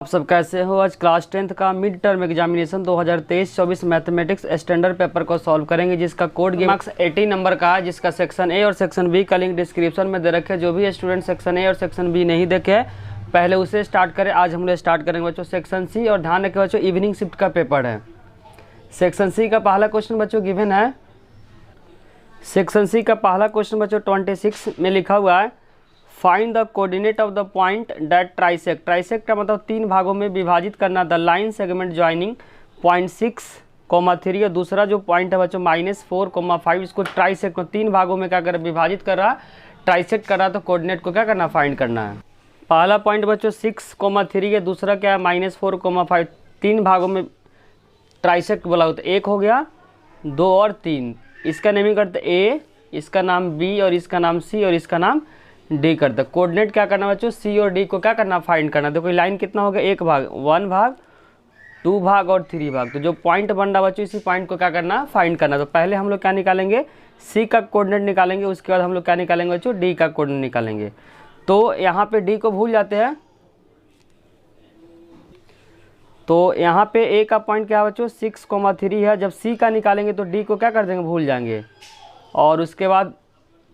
आप सब कैसे हो। आज क्लास 10th का mid term examination 2023-24 mathematics standard paper को सॉल्व करेंगे, जिसका कोड मार्क्स 80 नंबर का है, जिसका सेक्शन ए और सेक्शन बी का लिंक डिस्क्रिप्शन में दे रखे। जो भी स्टूडेंट सेक्शन ए और सेक्शन बी नहीं देखे पहले उसे स्टार्ट करें। आज हम लोग स्टार्ट करेंगे बच्चों सेक्शन सी, और ध्यान रखें बच्चों इवनिंग शिफ्ट का पेपर है। सेक्शन सी का पहला क्वेश्चन बच्चों गिवन है। सेक्शन सी का पहला क्वेश्चन बच्चों 26 में लिखा हुआ है, find the coordinate of the point that trisect. Trisect का मतलब तीन भागों में विभाजित करना। The line segment joining point 6,3 और दूसरा जो पॉइंट है बच्चों -4,5, इसको ट्राइसेक्ट को तीन भागों में क्या कर रहा है, विभाजित कर रहा, ट्राइसेक्ट कर रहा, तो कोऑर्डिनेट को क्या करना, फाइंड करना है। पहला पॉइंट बच्चों 6,3 है, दूसरा क्या है -4,5, तीन भागों में ट्राइसेक्ट बोला हो तो एक हो गया, दो और तीन। इसका नेमिंग करते ए, इसका नाम बी और इसका नाम सी और इसका नाम डी करते। कोऑर्डिनेट क्या करना बच्चों, सी और डी को क्या करना, फाइंड करना। देखो लाइन कितना हो गया, एक भाग, 1 भाग, 2 भाग और 3 भाग। तो जो पॉइंट बन रहा बच्चों इसी पॉइंट को क्या करना, फाइंड करना। तो पहले हम लोग क्या निकालेंगे, सी का कोऑर्डिनेट निकालेंगे, उसके बाद हम लोग क्या निकालेंगे बच्चों, डी का कोऑर्डिनेट निकालेंगे। तो यहाँ पे डी को भूल जाते हैं, तो यहाँ पे ए का पॉइंट क्या है बच्चों 6,3 है। जब सी का निकालेंगे तो डी को क्या कर देंगे, भूल जाएंगे। और उसके बाद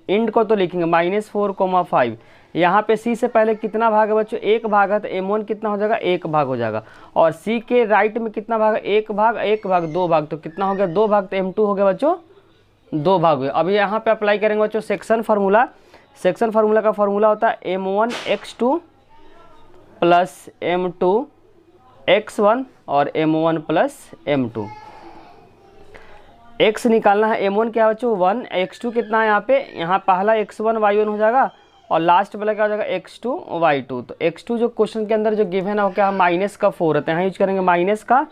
इंड को तो लिखेंगे -4,5। यहाँ पे सी से पहले कितना भाग है बच्चों, एक भाग है, तो m1 कितना हो जाएगा, एक भाग हो जाएगा। और सी के राइट में कितना भाग है, एक भाग, दो भाग, तो कितना हो गया, दो भाग, तो m2 हो गया बच्चों, दो भाग हुए। अभी यहाँ पे अप्लाई करेंगे बच्चों सेक्शन फार्मूला। सेक्शन फार्मूला का फार्मूला होता है m1x2 प्लस m2x1 और m1 प्लस m2। x निकालना है, m1 क्या है बच्चों 1, x2 कितना है यहाँ पहला x1 y1 हो जाएगा, और लास्ट वाला क्या हो जाएगा x2 y2। तो x2 जो क्वेश्चन के अंदर जो गिवन है वो क्या है, -4 है, तो यहाँ यूज करेंगे -4।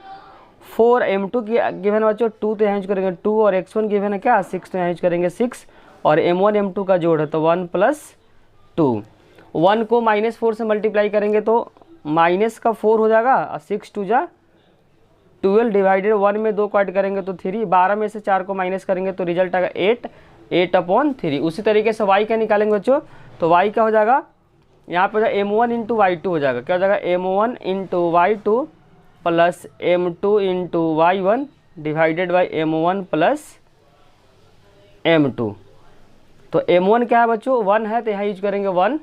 m2 की गिवन है बच्चों 2, तो यहाँ यूज करेंगे 2, और x1 गिवन है क्या 6, तो यहाँ यूज करेंगे 6। और m1 m2 का जोड़ है तो 1 + 2। 1 को -4 से मल्टीप्लाई करेंगे तो -4 हो जाएगा, और 6 2 जा 12 डिवाइडेड 1 में 2 को ऐड करेंगे तो 3, 12 में से 4 को माइनस करेंगे तो रिजल्ट आएगा 8/3। उसी तरीके से y का निकालेंगे बच्चों, तो y का हो जाएगा यहाँ पे m1 × y2 हो जाएगा, क्या हो जाएगा m1 × y2 plus m2 × y1 divided by m1 plus m2। तो m1 क्या है बच्चों 1 है, तो यहाँ यूज करेंगे 1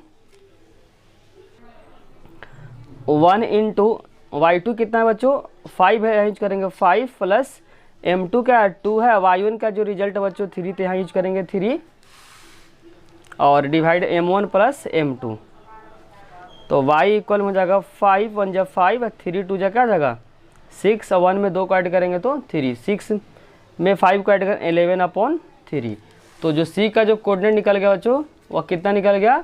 × y2 कितना है बच्चों 5 है, यहाँ यूज करेंगे 5 प्लस m2 क्या है 2 है, y1 का जो रिजल्ट है बच्चों 3, तो यहाँ यूज करेंगे 3 और डिवाइड m1 प्लस m2। तो y इक्वल हो जाएगा 5 1 जब 5, 3 2 जा क्या जाएगा 6, और 1 में 2 को ऐड करेंगे तो 3, 6 में 5 को ऐड करें 11/3। तो जो c का जो कोऑर्डिनेट निकल गया बच्चों वह कितना निकल गया,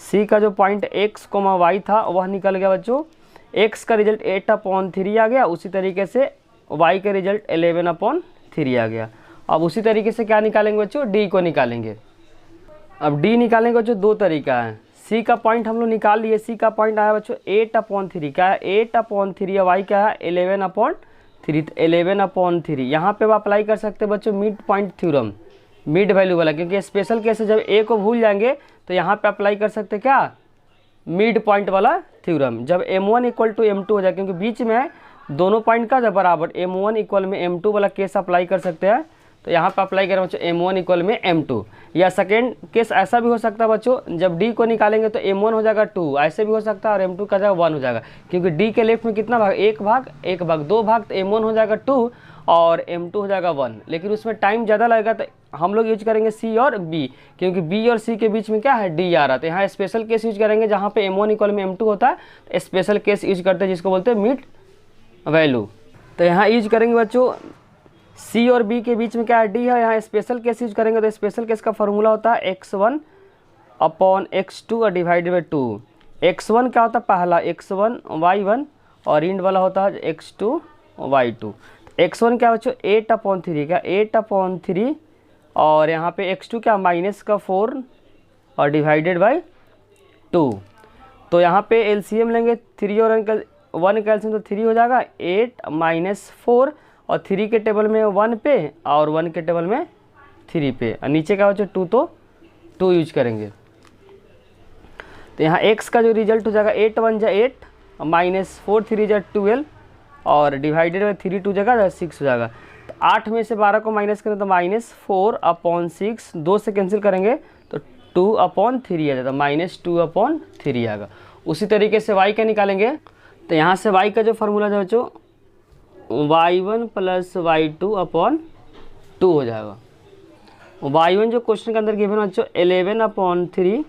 c का जो पॉइंट x, y था वह निकल गया बच्चों, x का रिजल्ट 8/3 आ गया, उसी तरीके से y का रिजल्ट 11/3 आ गया। अब उसी तरीके से क्या निकालेंगे बच्चों, d को निकालेंगे। अब d निकालेंगे बच्चों दो तरीका है। c का पॉइंट हम लोग निकाल लिए, c का पॉइंट आया बच्चों 8/3, क्या है 8/3, या y क्या है 11/3, तो 11/3 यहाँ पे आप अप्लाई कर सकते हैं बच्चों mid point theorem, mid value वाला, क्योंकि स्पेशल केस है, जब a को भूल जाएंगे तो यहाँ पे अप्लाई कर सकते हैं क्या, मिड पॉइंट वाला थ्योरम। जब m1 = m2 हो जाए, क्योंकि बीच में दोनों पॉइंट का जब बराबर m1 = m2 वाला केस अप्लाई कर सकते हैं। तो यहाँ पे अप्लाई करें बच्चों m1 = m2। या सेकेंड केस ऐसा भी हो सकता है बच्चों, जब d को निकालेंगे तो m1 हो जाएगा 2, ऐसे भी हो सकता है, और m2 का जाएगा 1 हो जाएगा, क्योंकि d के लेफ्ट में कितना भाग, एक भाग, दो भाग, तो m1 हो जाएगा 2 और m2 हो जाएगा 1। लेकिन उसमें टाइम ज़्यादा लगेगा, तो हम लोग यूज करेंगे c और b, क्योंकि b और c के बीच में क्या है d आ रहा है। तो यहाँ स्पेशल केस यूज करेंगे, जहाँ पे m1 = m2 होता है, तो स्पेशल केस यूज करते हैं, जिसको बोलते हैं मिड वैल्यू। तो यहाँ यूज करेंगे बच्चों c और b के बीच में क्या है, d है, यहाँ स्पेशल केस यूज करेंगे। तो स्पेशल केस का फॉर्मूला होता है x1/x2 डिवाइडेड बाई 2। x1 क्या होता है, पहला x1 y1, और इंड वाला होता है x2 y2। x1 क्या बच्चों 8/3, क्या 8/3, और यहाँ पे x2 क्या -4 और डिवाइडेड बाई 2। तो यहाँ पे एलसीएम लेंगे, 3 और 1 का एलसीएम तो 3 हो जाएगा, 8 - 4, और 3 के टेबल में 1 पे और 1 के टेबल में 3 पे, और नीचे क्या बच्चों 2, तो 2 यूज करेंगे। तो यहाँ x का जो रिजल्ट हो जाएगा 8 × 1 = 8 -4 3 जा 12 और डिवाइडेड बाई 3 2 जगह 6 हो जाएगा। तो 8 में से 12 को माइनस करें तो -4/6, 2 से कैंसिल करेंगे तो 2/3 आ जाता, -2/3 आएगा। उसी तरीके से y का निकालेंगे तो यहाँ से y का जो फार्मूला है बच्चों y1 + y2/2 हो जाएगा। y1 जो क्वेश्चन के अंदर गिवन है बच्चों 11/3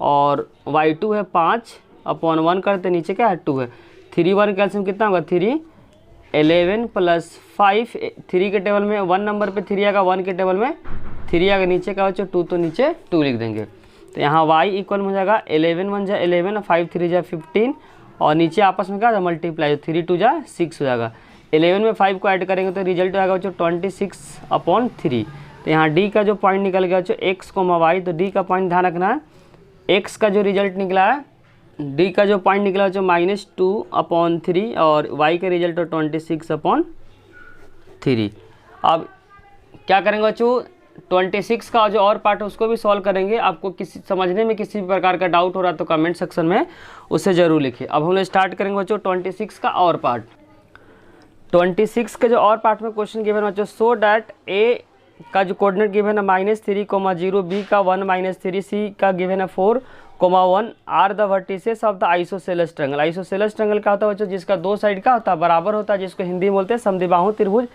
और y2 है 5/1 करते नीचे क्या है 2 है। 3 1 कैल्शियम कितना होगा 3, 11 + 5, 3 के टेबल में 1 नंबर पे 3 आएगा, 1 के टेबल में 3 आएगा, नीचे का बच्चों 2 तो नीचे 2 लिख देंगे। तो यहाँ y इक्वल हो जाएगा 11 1 जा 11, 5 3 जा 15 और नीचे आपस में क्या था मल्टीप्लाई, 3 2 जा 6 हो जाएगा। 11 में 5 को ऐड करेंगे तो रिजल्ट आएगा बच्चों 26/3। तो यहाँ d का जो पॉइंट निकल गया बच्चों x, y, तो d का पॉइंट ध्यान रखना है। x का जो रिजल्ट निकला है, d का जो पॉइंट निकला बच्चों -2/3 और y का रिजल्ट 26/3। अब क्या करेंगे बच्चों 26 का जो और पार्ट है उसको भी सॉल्व करेंगे। आपको किसी समझने में किसी भी प्रकार का डाउट हो रहा है तो कमेंट सेक्शन में उसे ज़रूर लिखिए। अब हम लोग स्टार्ट करेंगे बच्चों 26 का और पार्ट। 26 के जो और पार्ट में क्वेश्चन गिवन बच्चों सो डैट a का जो कोऑर्डिनेट गिवन है -3,0, b का 1 -3, c का गिवन है 4,1 are the vertices of the isosceles triangle. Isosceles triangle क्या होता है बच्चों जिसका दो साइड का होता है बराबर होता है, जिसको हिंदी में बोलते हैं समद्विबाहु त्रिभुज।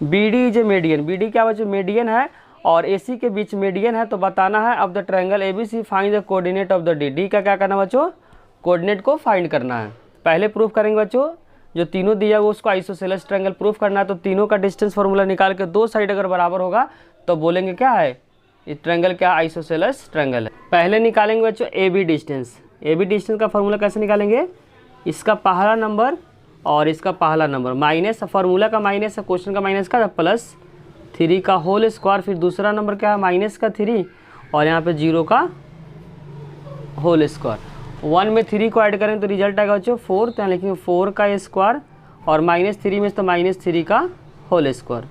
B D is a median, B D क्या बच्चों मीडियन है और ए सी के बीच मीडियन है। तो बताना है of the triangle A B C find the coordinate of the D. D का क्या करना बच्चों कोऑर्डिनेट को फाइंड करना है। पहले प्रूफ करेंगे बच्चों जो तीनों दिया हुआ उसको आइसोसेलेस ट्रायंगल प्रूफ करना है। तो तीनों का डिस्टेंस फार्मूला निकाल के दो साइड अगर बराबर होगा तो बोलेंगे क्या है ये ट्रायंगल क्या आइसोसेलेस ट्रायंगल है। पहले निकालेंगे बच्चों A B distance. A B distance का फार्मूला कैसे निकालेंगे, इसका पहला नंबर और इसका पहला नंबर माइनस, फार्मूला का माइनस है, क्वेश्चन का माइनस का +3 का होल स्क्वायर, फिर दूसरा नंबर क्या है -3 और यहाँ पे 0 का होल स्क्वायर। 1 में 3 को ऐड करें तो रिजल्ट आएगा बच्चों 4, तो यहाँ लिखेंगे 4 का स्क्वायर और -3 में तो -3 का होल स्क्वायर।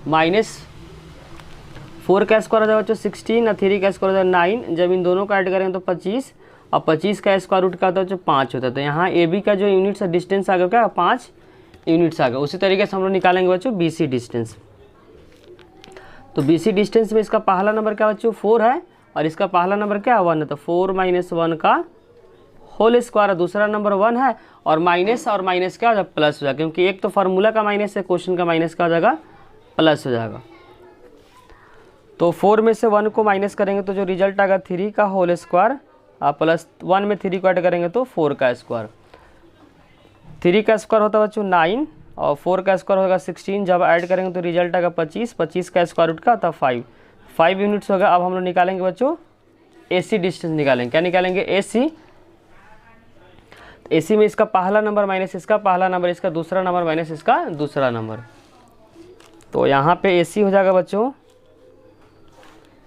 -4 का स्क्वायर हो जाएगा बच्चों 16 और 3 का स्क्वायर हो जाएगा 9। जब इन दोनों का ऐड करें तो 25 और 25 का स्क्वायर रूट का होता है बच्चों 5 होता है। तो यहाँ ए बी का जो यूनिट्स है डिस्टेंस आ गया क्या 5 यूनिट्स आ गया। उसी तरीके से हम लोग निकालेंगे बच्चों बी सी डिस्टेंस। तो बी सी डिस्टेंस में इसका पहला नंबर क्या बच्चों 4 है और इसका पहला नंबर क्या 1 है। तो 4 - 1 का होल स्क्वायर है, दूसरा नंबर 1 है और माइनस और माइनस क्या हो जाएगा प्लस हो जाएगा, क्योंकि एक तो फार्मूला का माइनस है क्वेश्चन का माइनस का हो जाएगा प्लस हो जाएगा। तो 4 में से 1 को माइनस करेंगे तो जो रिजल्ट आएगा 3 का होल स्क्वायर +1 में 3 को ऐड करेंगे तो 4 का स्क्वायर। 3 का स्क्वायर होता है बच्चों 9 और 4 का स्क्वायर होगा 16। जब ऐड करेंगे तो रिजल्ट आएगा 25, 25 का स्क्वायर रूट का होता है 5 यूनिट्स होगा। अब हम लोग निकालेंगे बच्चों ए सी डिस्टेंस निकालेंगे। क्या निकालेंगे ए सी। ए सी में इसका पहला नंबर माइनस इसका पहला नंबर, इसका दूसरा नंबर माइनस इसका दूसरा नंबर। तो यहाँ पे ए सी हो जाएगा बच्चों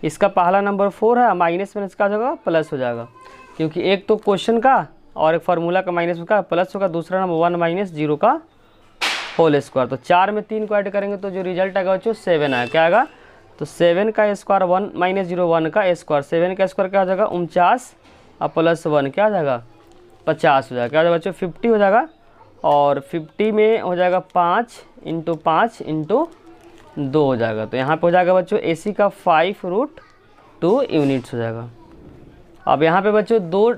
इसका पहला नंबर 4 है, माइनस में इसका होगा प्लस हो जाएगा, क्योंकि एक तो क्वेश्चन का और एक फार्मूला का माइनस का प्लस होगा, दूसरा नंबर 1 - 0 का होल स्क्वायर। तो 4 में 3 को ऐड करेंगे तो जो रिजल्ट आएगा बच्चों 7 आएगा। क्या आएगा तो 7 का स्क्वायर 1 - 0 1 का स्क्वायर, 7 का स्क्वायर क्या हो जाएगा 49 और +1 क्या हो जाएगा 50 हो जाएगा। क्या हो जाएगा बच्चों 50 हो जाएगा और 50 में हो जाएगा 5 × 5 × 2 हो जाएगा। तो यहाँ पे हो जाएगा बच्चों ए सी का 5√2 यूनिट्स हो जाएगा। अब यहाँ पे बच्चों दो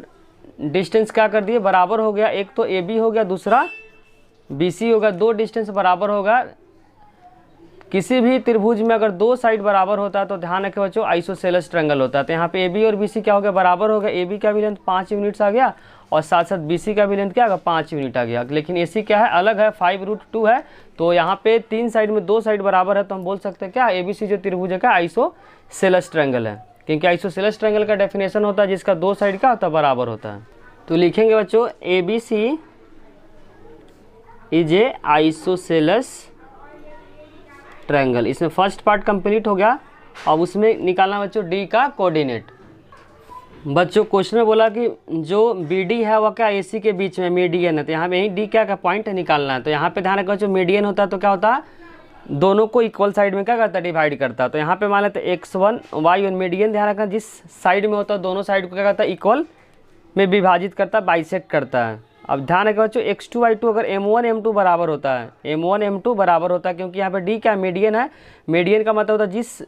डिस्टेंस क्या कर दिए बराबर हो गया, एक तो ए बी हो गया दूसरा बी सी होगा। दो डिस्टेंस बराबर होगा, किसी भी त्रिभुज में अगर दो साइड बराबर होता है तो ध्यान रखें बच्चों आइसोसेलेस ट्रायंगल होता है। तो यहाँ पे ए बी और बी सी क्या हो गया बराबर हो गया, ए बी का भी लेंथ 5 यूनिट्स आ गया और साथ साथ बी सी का भी लेंथ क्या होगा 5 यूनिट आ गया। लेकिन ए सी क्या है अलग है 5√2 है। तो यहाँ पे 3 साइड में 2 साइड बराबर है तो हम बोल सकते हैं क्या ए बी सी जो त्रिभुज है क्या आइसोसेलेस ट्रायंगल है, क्योंकि आइसोसेलेस ट्रायंगल का डेफिनेशन होता है जिसका दो साइड का होता है बराबर होता है। तो लिखेंगे बच्चों A B C is a isosceles triangle. इसमें फर्स्ट पार्ट कंप्लीट हो गया। अब उसमें निकालना बच्चों डी का कोऑर्डिनेट। बच्चों क्वेश्चन में बोला कि जो बी डी है वह क्या ए सी के बीच में मीडियन है, तो यहाँ पे यही डी क्या का पॉइंट निकालना है। तो यहाँ पे ध्यान रखो जो मीडियन होता है तो क्या होता है दोनों को इक्वल साइड में क्या करता है डिवाइड करता है। तो यहाँ पे मान लेते x1 y1 मीडियन ध्यान रखना जिस साइड में होता है दोनों साइड को क्या करता है इक्वल में विभाजित करता है बाइसेक्ट करता है। अब ध्यान रखें बच्चों x2y2 अगर m1 m2 बराबर होता है, m1 m2 बराबर होता है, क्योंकि यहाँ पे d क्या मीडियन है, मीडियन का मतलब होता है जिस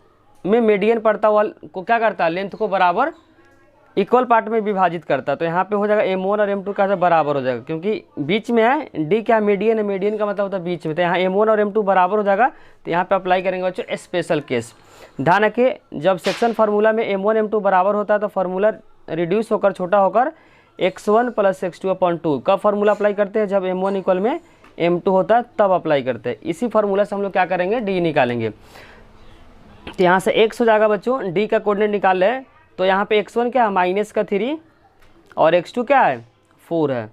में मीडियन पड़ता हुआ को क्या करता है, लेंथ को बराबर इक्वल पार्ट में विभाजित करता है। तो यहाँ पे हो जाएगा m1 और m2 का बराबर हो जाएगा, क्योंकि बीच में है, d क्या मीडियन है, मीडियन का मतलब होता है बीच में, तो यहाँ m1 और m2 बराबर हो जाएगा। तो यहाँ पे अप्लाई करेंगे बच्चों स्पेशल केस। ध्यान रखिए जब सेक्शन फार्मूला में m1 m2 बराबर होता है तो फार्मूला रिड्यूस होकर छोटा होकर x1 + x2/2। कब फार्मूला अप्लाई करते हैं, जब m1 इक्वल में m2 होता है तब अप्लाई करते हैं। इसी फार्मूला से हम लोग क्या करेंगे, d निकालेंगे। तो यहाँ से x हो जाएगा बच्चों, d का कोऑर्डिनेट निकाल रहे हैं, तो यहाँ पे x1 क्या है -3 और x2 क्या है 4 है,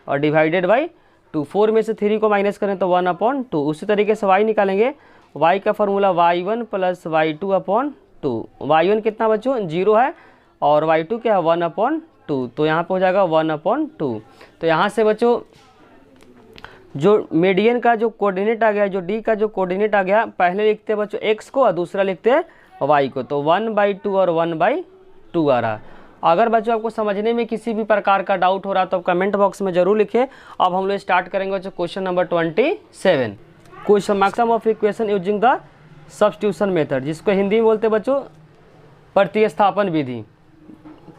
और डिवाइडेड बाई 2, 4 में से 3 को माइनस करें तो 1/2। उसी तरीके से y निकालेंगे, y का फार्मूला y1 + y2/2। y1 कितना बच्चों 0 है और y2 क्या है 1/2, तो यहाँ पे हो जाएगा 1/2। तो यहाँ से बच्चों जो मीडियन का जो कोऑर्डिनेट आ गया, जो d का जो कोऑर्डिनेट आ गया, पहले लिखते हैं बच्चों x को और दूसरा लिखते हैं y को, तो 1/2 और 1/2 आ रहा। अगर बच्चों आपको समझने में किसी भी प्रकार का डाउट हो रहा तो कमेंट बॉक्स में जरूर लिखिए। अब हम लोग स्टार्ट करेंगे बच्चों question number 27, question maximum of equation using the substitution method, जिसको हिंदी में बोलते हैं बच्चों प्रतिस्थापन विधि।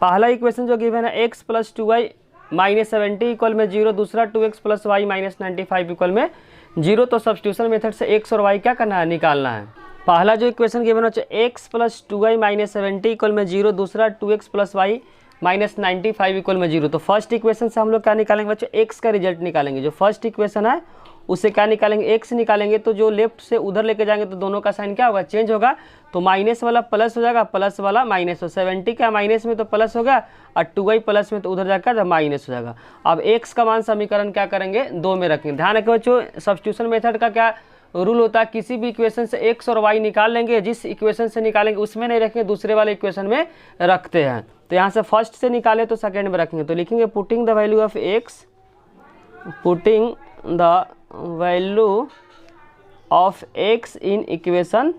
पहला इक्वेशन जो गिवन है x + 2y - 70 = 0, दूसरा 2x + y - 95 = 0। तो सब्स्टिट्यूशन मेथड से x और y क्या करना है, निकालना है। पहला जो इक्वेशन गिवन है x + 2y - 70 = 0, दूसरा 2x + y - 95 = 0। तो फर्स्ट इक्वेशन से हम लोग क्या निकालेंगे बच्चों, x का रिजल्ट निकालेंगे। जो फर्स्ट इक्वेशन है उसे क्या निकालेंगे, x निकालेंगे। तो जो लेफ्ट से उधर लेके जाएंगे तो दोनों का साइन क्या होगा, चेंज होगा। तो माइनस वाला प्लस हो जाएगा, प्लस वाला माइनस हो, 70 का माइनस में तो प्लस हो गया और 2y प्लस में तो उधर जाकर माइनस हो जाएगा। अब x का मान समीकरण क्या करेंगे, 2 में रखेंगे। ध्यान रखें बच्चों सब्स्टिट्यूशन मेथड का क्या रूल होता है, किसी भी इक्वेशन से x और y निकाल लेंगे, जिस इक्वेशन से निकालेंगे उसमें नहीं रखेंगे, दूसरे वाले इक्वेशन में रखते हैं। तो यहाँ से फर्स्ट से निकाले तो सेकेंड में रखेंगे। तो लिखेंगे putting the value of x, putting the value of x in equation,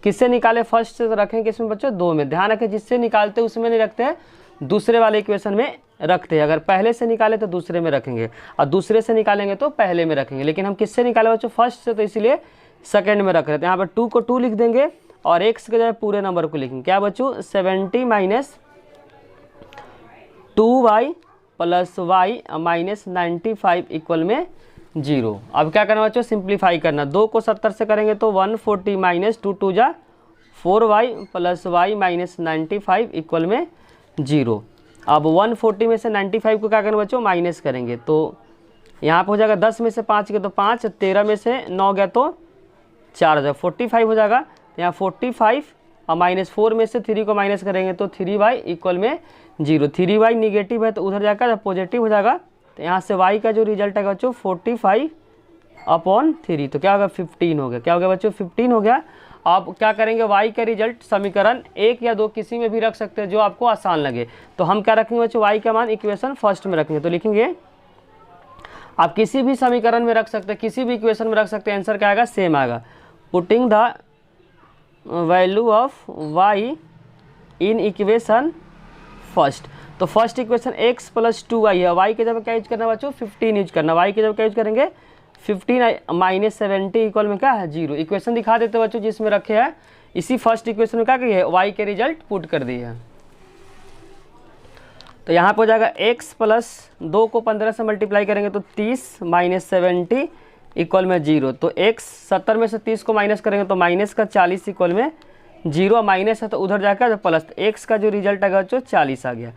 किससे निकाले, फर्स्ट से तो रखेंगे किसमें बच्चों, 2 में। ध्यान रखें जिससे निकालते उसमें नहीं रखते हैं, दूसरे वाले इक्वेशन में रखते हैं। अगर पहले से निकाले तो दूसरे में रखेंगे और दूसरे से निकालेंगे तो पहले में रखेंगे। लेकिन हम किससे निकाले बच्चों, फर्स्ट से, तो इसीलिए सेकंड में रख रहे थे। यहाँ पर 2 को 2 लिख देंगे और x के जगह पूरे नंबर को लिखेंगे। क्या बच्चों 70 - 2y + y - 95 = 0। अब क्या करना बच्चों, सिंप्लीफाई करना। 2 को 70 से करेंगे तो 140 - 2 2 जा 4y + y - 95 = 0। अब 140 में से 95 को क्या करना बच्चों, माइनस करेंगे। तो यहाँ पर हो जाएगा 10 में से 5 गया तो 5, 13 में से 9 गया तो 4 हो जाएगा, 45 हो जाएगा। यहाँ 45 और -4 में से 3 को माइनस करेंगे तो 3y = 0। 3y निगेटिव है तो उधर जाकर पॉजिटिव हो जाएगा। तो यहाँ से y का जो रिजल्ट है बच्चों 45/3, तो क्या होगा 15 हो गया। क्या हो गया बच्चों 15 हो गया। आप क्या करेंगे, y का रिजल्ट समीकरण 1 या 2 किसी में भी रख सकते हैं जो आपको आसान लगे। तो हम क्या रखेंगे बच्चों, y का मान इक्वेशन फर्स्ट में रखेंगे। तो लिखेंगे, आप किसी भी समीकरण में रख सकते हैं, किसी भी इक्वेशन में रख सकते हैं, आंसर क्या आएगा, सेम आएगा। Putting the value of y in equation first. तो फर्स्ट इक्वेशन x + 2y है, y के जब क्या यूज करना बच्चों 15 यूज करना। y के जब क्या यूज करेंगे 15 - 70 = में क्या है 0। इक्वेशन दिखा देते बच्चों जिसमें रखे हैं, इसी फर्स्ट इक्वेशन में क्या किया है, y के रिजल्ट पुट कर दिए हैं। तो यहाँ पर हो जाएगा x + 2 को 15 से मल्टीप्लाई करेंगे तो 30 - 70 = 0। तो x 70 में से 30 को माइनस करेंगे तो -40 = 0, माइनस है तो उधर जाकर प्लस। x का जो रिजल्ट आएगा बच्चों 40 आ गया।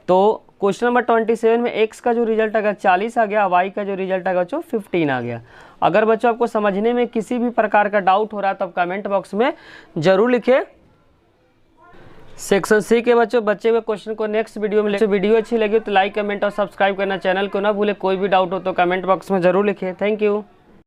तो क्वेश्चन नंबर 27 में x का जो रिजल्ट आएगा 40 आ गया, y का जो रिजल्ट आएगा बच्चों 15 आ गया। अगर बच्चों आपको समझने में किसी भी प्रकार का डाउट हो रहा है तो आप कमेंट बॉक्स में जरूर लिखिए। सेक्शन सी के बच्चे हुए क्वेश्चन को नेक्स्ट वीडियो में। वीडियो अच्छी लगी तो लाइक, कमेंट और सब्सक्राइब करना, चैनल को ना भूले। कोई भी डाउट हो तो कमेंट बॉक्स में जरूर लिखिए। Thank you.